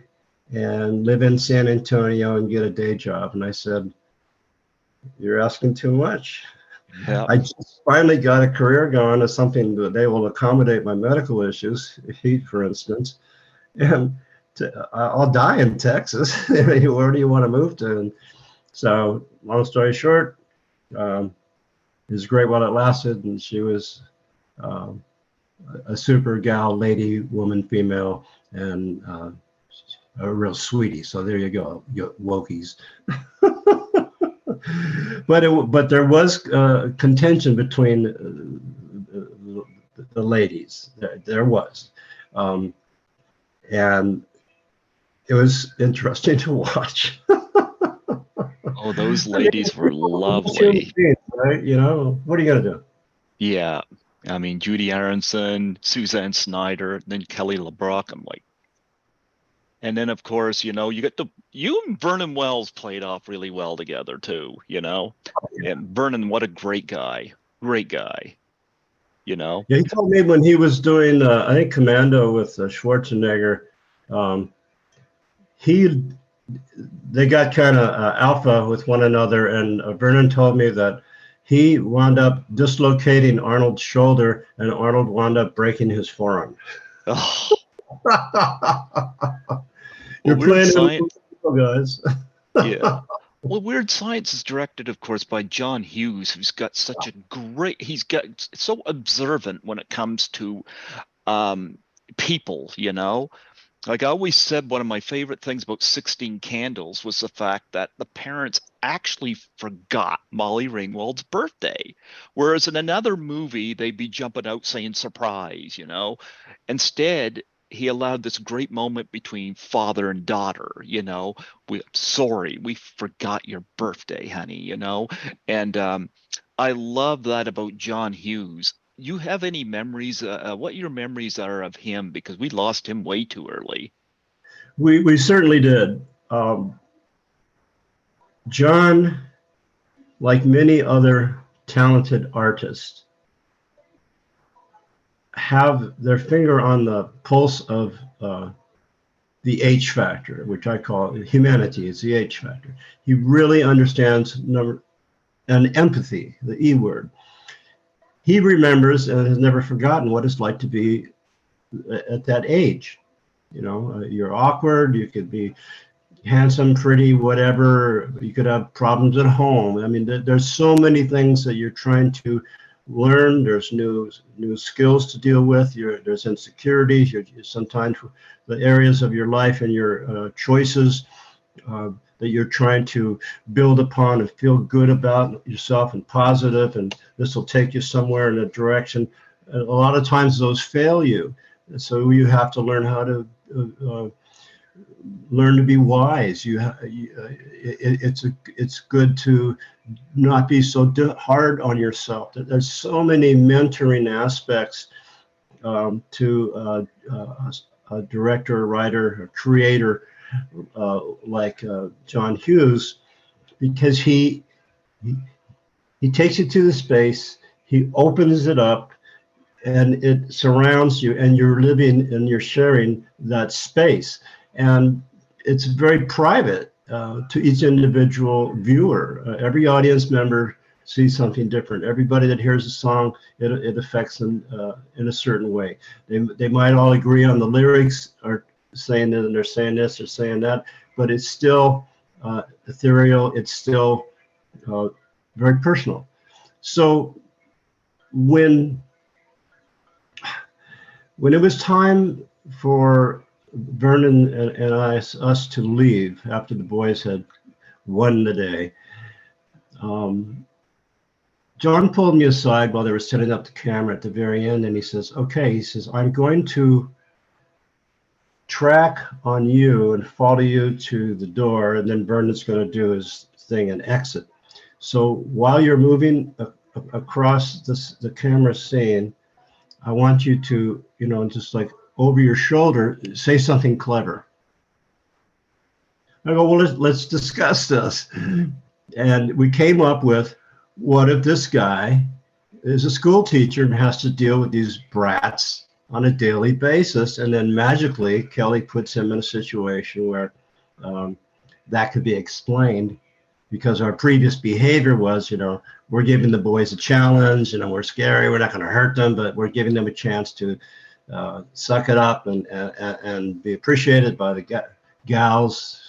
and live in San Antonio and get a day job. And I said, you're asking too much. Yeah. I just finally got a career going as something that they will accommodate my medical issues, heat, for instance. And I'll die in Texas. Where do you want to move to? And so, long story short, um, it was great while it lasted, and she was um, a super gal, lady, woman, female, and a real sweetie. So there you go, you wokies. But there was contention between the ladies. There was, um, and it was interesting to watch. Oh, those I mean, ladies were it's human lovely. beings, right? What are you gonna do? Yeah. I mean, Judy Aronson, Suzanne Snyder, then Kelly LeBrock. I'm like, and then of course, you and Vernon Wells played off really well together too, And Vernon, what a great guy. Great guy, you know. Yeah, he told me when he was doing, I think, Commando with Schwarzenegger, um, he they got kind of alpha with one another, and Vernon told me that he wound up dislocating Arnold's shoulder, and Arnold wound up breaking his forearm. Oh, well, You're Weird playing Science. it, guys. Yeah. Well, Weird Science is directed, of course, by John Hughes, who's got he's got so observant when it comes to um, people, Like I always said, one of my favorite things about 16 Candles was the fact that the parents actually forgot Molly Ringwald's birthday. Whereas in another movie, they'd be jumping out saying surprise. Instead, he allowed this great moment between father and daughter. Sorry, we forgot your birthday, honey. And I love that about John Hughes. You have any memories, what your memories are of him, because we lost him way too early. We certainly did. John, like many other talented artists, have their finger on the pulse of the H factor, which I call humanity. It's the H factor. He really understands and empathy, the E word. He remembers and has never forgotten what it's like to be at that age. You're awkward. You could be. handsome, pretty, whatever. You could have problems at home. I mean, there's so many things that you're trying to learn. There's new skills to deal with. There's insecurities. Sometimes the areas of your life and your choices that you're trying to build upon and feel good about yourself and positive, and this will take you somewhere in a direction. A lot of times those fail you, so you have to learn how to learn to be wise. It's good to not be so hard on yourself. There's so many mentoring aspects to a director, a writer, a creator like John Hughes, because he takes you to the space, he opens it up, and it surrounds you, and you're living and you're sharing that space, and it's very private to each individual viewer. Every audience member sees something different. Everybody that hears a song, it affects them in a certain way. They might all agree on the lyrics, or saying that, and they're saying this or saying that, but it's still ethereal. It's still very personal. So when it was time for Vernon and us to leave after the boys had won the day, John pulled me aside while they were setting up the camera at the very end, and he says, "Okay," he says, "I'm going to track on you and follow you to the door, and then Vernon's going to do his thing and exit. So while you're moving across the camera scene, I want you to, just like over your shoulder, say something clever." I go, "Well, let's discuss this." And we came up with, what if this guy is a school teacher and has to deal with these brats on a daily basis, and then magically Kelly puts him in a situation where that could be explained, because our previous behavior was, we're giving the boys a challenge, we're scary, we're not going to hurt them, but we're giving them a chance to suck it up and be appreciated by the gals,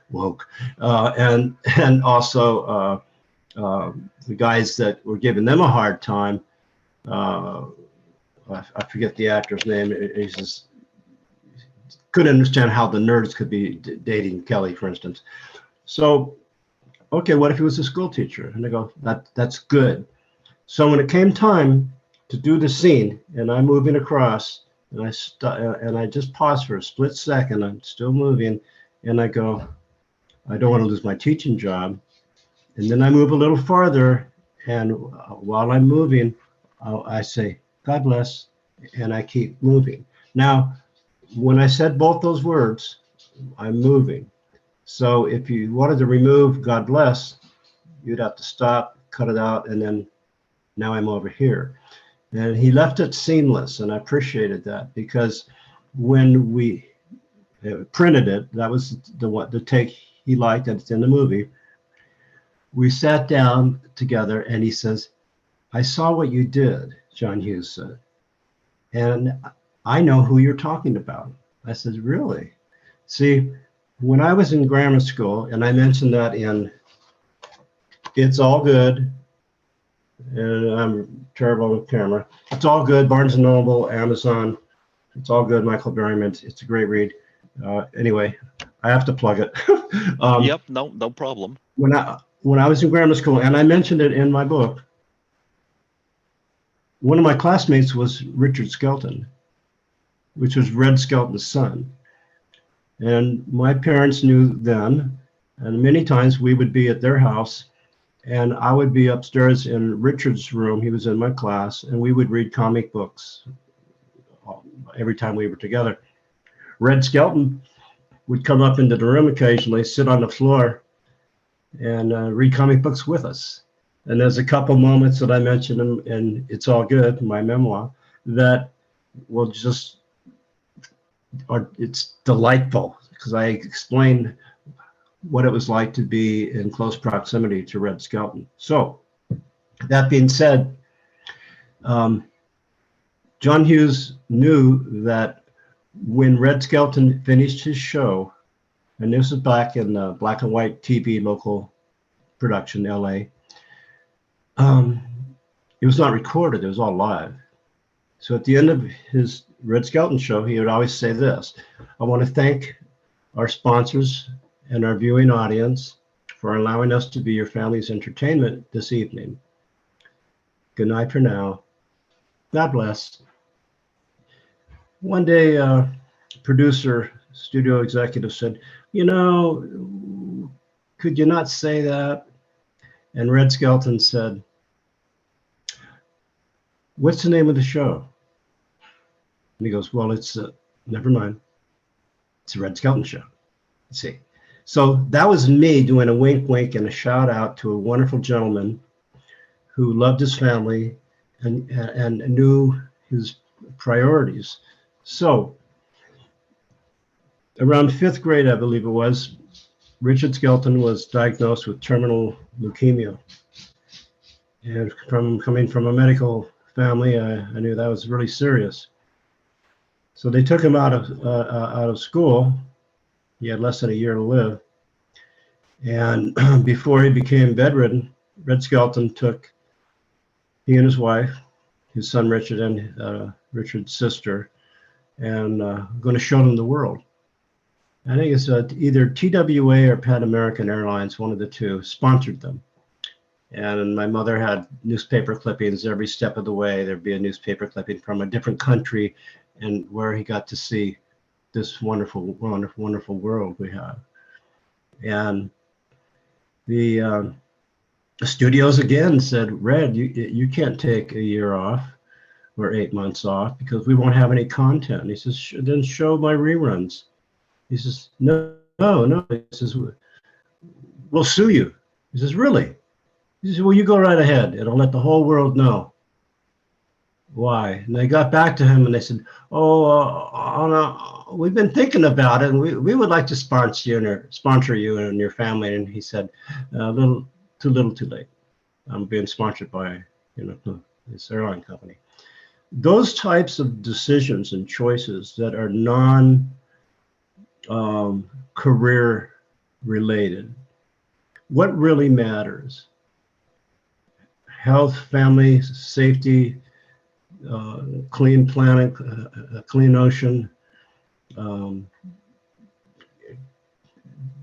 woke, and also the guys that were giving them a hard time. I forget the actor's name. He just couldn't understand how the nerds could be dating Kelly, for instance. So, okay, what if he was a school teacher? And I go, that's good. So when it came time to do the scene, and I'm moving across, and I just pause for a split second. I'm still moving, and I go, I don't want to lose my teaching job. And then I move a little farther, and while I'm moving, I say, "God bless," and I keep moving. Now, when I said both those words, I'm moving. So if you wanted to remove "God bless," you'd have to stop, cut it out, and then now I'm over here. And he left it seamless, and I appreciated that, because when we printed it, that was the take he liked, and it's in the movie. We sat down together, and he says, "I saw what you did," John Hughes said, "and I know who you're talking about." I said, "Really?" See, when I was in grammar school, and I mentioned that in It's All Good, and I'm terrible with camera. It's All Good, Barnes & Noble, Amazon. It's All Good, Michael Berryman. It's a great read. Anyway, I have to plug it. Yep, no problem. When I was in grammar school, and I mentioned it in my book, one of my classmates was Richard Skelton, which was Red Skelton's son. And my parents knew them, and many times we would be at their house, and I would be upstairs in Richard's room. He was in my class, and we would read comic books every time we were together. Red Skelton would come up into the room occasionally, sit on the floor, and read comic books with us. And there's a couple moments that I mentioned in It's All Good, my memoir, that will just, it's delightful, because I explained what it was like to be in close proximity to Red Skelton. So that being said, John Hughes knew that when Red Skelton finished his show, And this is back in black and white TV local production, LA. It was not recorded, it was all live. So at the end of his Red Skelton show, he would always say this: I want to thank our sponsors and our viewing audience for allowing us to be your family's entertainment this evening. Good night for now. God bless. One day, producer, studio executive said, could you not say that? And Red Skelton said, what's the name of the show? And he goes, well, it's, never mind. It's a Red Skelton show. See. So that was me doing a wink, wink, and a shout out to a wonderful gentleman who loved his family and knew his priorities. So around 5th grade, I believe it was, Richard Skelton was diagnosed with terminal leukemia. And coming from a medical family, I knew that was really serious. So they took him out of school. He had less than a year to live. And before he became bedridden, Red Skelton took he and his wife, his son Richard, and Richard's sister, and going to show them the world. I think it's either TWA or Pan American Airlines, one of the two, sponsored them. And my mother had newspaper clippings every step of the way. There'd be a newspaper clipping from a different country and where he got to see this wonderful, wonderful, wonderful world we have. And the studios again said, Red, you can't take a year off or 8 months off because we won't have any content. He says, then show my reruns. He says, no. He says, we'll sue you. He says, really? He says, well, you go right ahead. It'll let the whole world know. Why? And they got back to him and they said, we've been thinking about it and we would like to sponsor you and your family. And he said, too little, too late. I'm being sponsored by, this airline company. Those types of decisions and choices that are non-career related, what really matters? Health, family, safety, clean planet, clean ocean,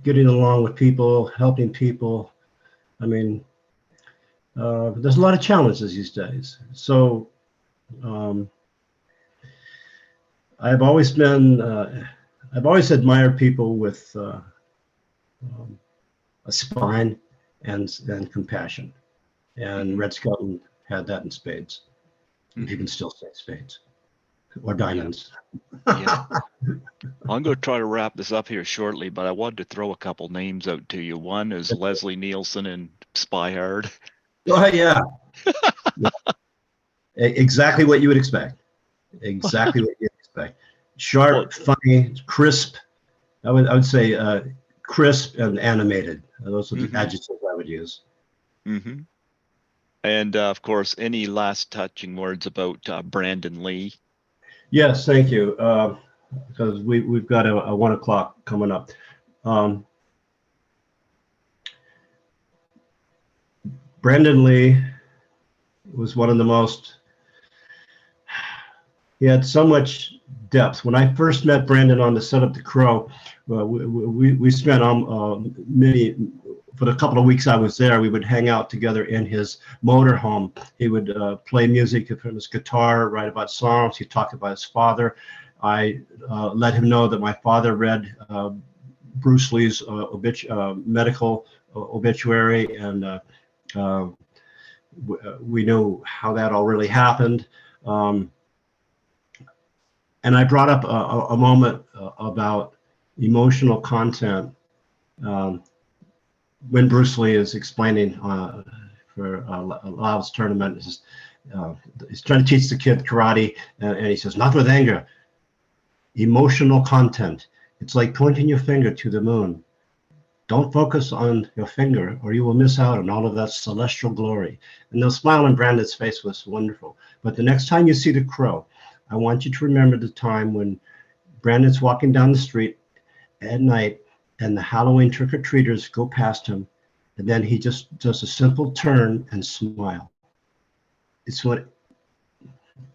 getting along with people, helping people. I mean, there's a lot of challenges these days. So I've always admired people with a spine and compassion. And Red Skelton had that in spades. If you can still say spades or diamonds. Yeah. I'm going to try to wrap this up here shortly, but I wanted to throw a couple names out to you. One is Leslie Nielsen in Spy Hard. Oh, yeah. Yeah. Exactly what you would expect. Exactly what you'd expect. Sharp, funny, crisp. I would say crisp and animated. Those are the adjectives I would use. Mm-hmm. And of course, any last touching words about Brandon Lee? Yes, thank you. Because we've got a 1 o'clock coming up. Brandon Lee was one of the most. He had so much depth. When I first met Brandon on the set of The Crow, we spent for the couple of weeks I was there, we would hang out together in his motorhome. He would play music from his guitar, write about songs. He'd talk about his father. I let him know that my father read Bruce Lee's medical obituary, and we knew how that all really happened. And I brought up a moment about emotional content when Bruce Lee is explaining for Lao's tournament. He's trying to teach the kid karate, and he says, not with anger, emotional content. It's like pointing your finger to the moon. Don't focus on your finger or you will miss out on all of that celestial glory. And the smile on Brandon's face was wonderful. But the next time you see The Crow, I want you to remember the time when Brandon's walking down the street at night and the Halloween trick-or-treaters go past him, and then he just does a simple turn and smile. It's what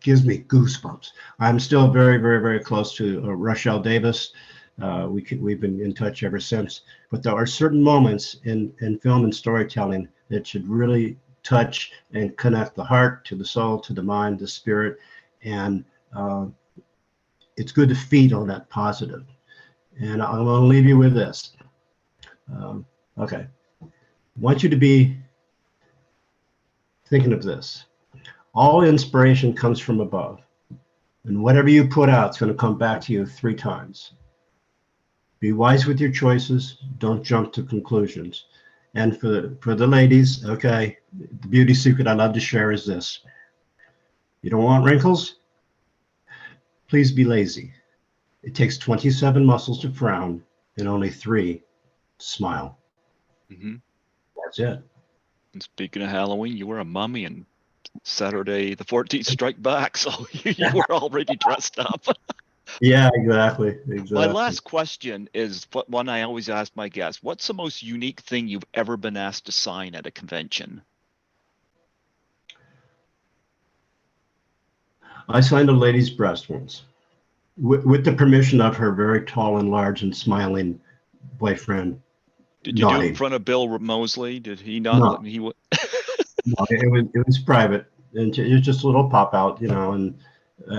gives me goosebumps. I'm still very, very, very close to Rochelle Davis. We've been in touch ever since. But there are certain moments in film and storytelling that should really touch and connect the heart to the soul, to the mind, the spirit, and it's good to feed on that positive. And I'm going to leave you with this. Okay. I want you to be thinking of this. All inspiration comes from above. And whatever you put out is going to come back to you 3 times. Be wise with your choices. Don't jump to conclusions. And for the ladies, okay, the beauty secret I love to share is this. You don't want wrinkles? Please be lazy. It takes 27 muscles to frown and only 3 to smile. Mm-hmm. That's it. And speaking of Halloween, you were a mummy and Saturday the 14th Strike Back, so you were already dressed up. Yeah, exactly. My last question is one I always ask my guests. What's the most unique thing you've ever been asked to sign at a convention? I signed a lady's breast once with the permission of her very tall and large and smiling boyfriend. Did you do it in front of Bill Moseley? Did he not No. let me? No, it was private, and it was just a little pop out, and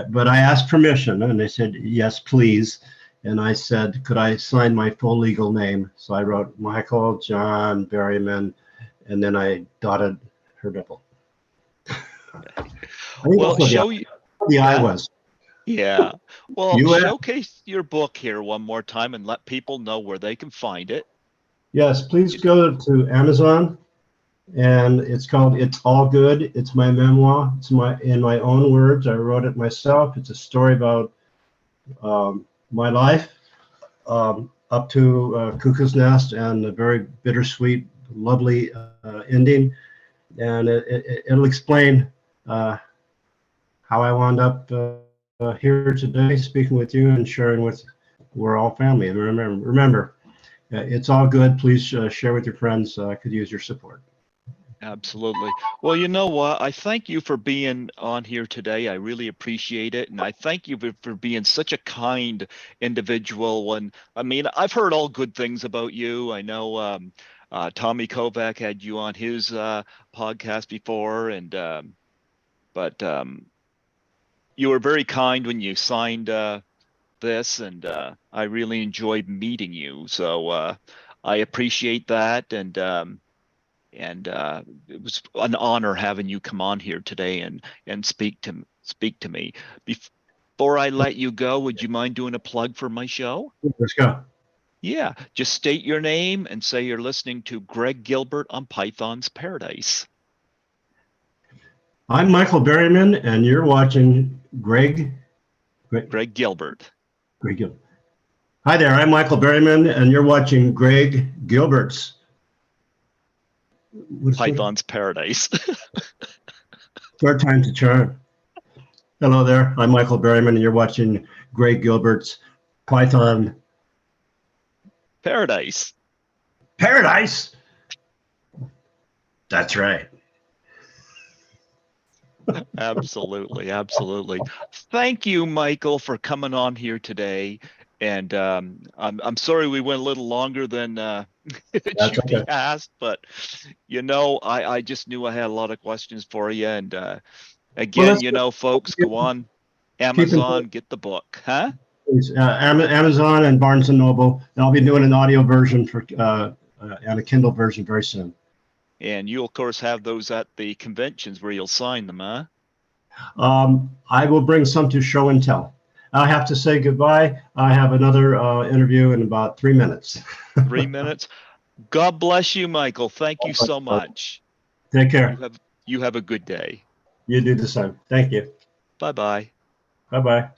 but I asked permission, and they said yes, please. And I said, could I sign my full legal name? So I wrote Michael John Berryman, and then I dotted her nipple. Well, show you. The eye was. Yeah. Well, showcase your book here one more time and let people know where they can find it. Yes, please go to Amazon, and it's called It's All Good. It's my memoir. It's in my own words. I wrote it myself. It's a story about my life up to Cuckoo's Nest and a very bittersweet, lovely ending. And it'll explain how I wound up here today, speaking with you and sharing with. We're all family. And remember, it's all good. Please share with your friends. I could use your support. Absolutely. Well, you know what? I thank you for being on here today. I really appreciate it. And I thank you for being such a kind individual. And I mean, I've heard all good things about you. I know Tommy Kovac had you on his podcast before. But you were very kind when you signed this. And I really enjoyed meeting you. So I appreciate that. And it was an honor having you come on here today and speak to me. Before I let you go, would you mind doing a plug for my show? Let's go. Yeah, just state your name and say you're listening to Greg Gilbert on Python's Paradise. I'm Michael Berryman, and you're watching Greg Gilbert. Greg Gilbert. Hi there, I'm Michael Berryman, and you're watching Greg Gilbert's Python's Paradise. Third time's a charm. Hello there, I'm Michael Berryman, and you're watching Greg Gilbert's Python Paradise. Paradise? That's right. Absolutely, absolutely. Thank you, Michael, for coming on here today. And I'm sorry we went a little longer than Judy asked, but I just knew I had a lot of questions for you. And again, folks, go on Amazon, get the book, huh? Amazon and Barnes and Noble. And I'll be doing an audio version and a Kindle version very soon. And you'll of course have those at the conventions where you'll sign them, huh? I will bring some to show and tell. I have to say goodbye. I have another interview in about 3 minutes. 3 minutes. God bless you, Michael. Thank you so much. Take care. You have a good day. You do the same. Thank you. Bye-bye. Bye-bye.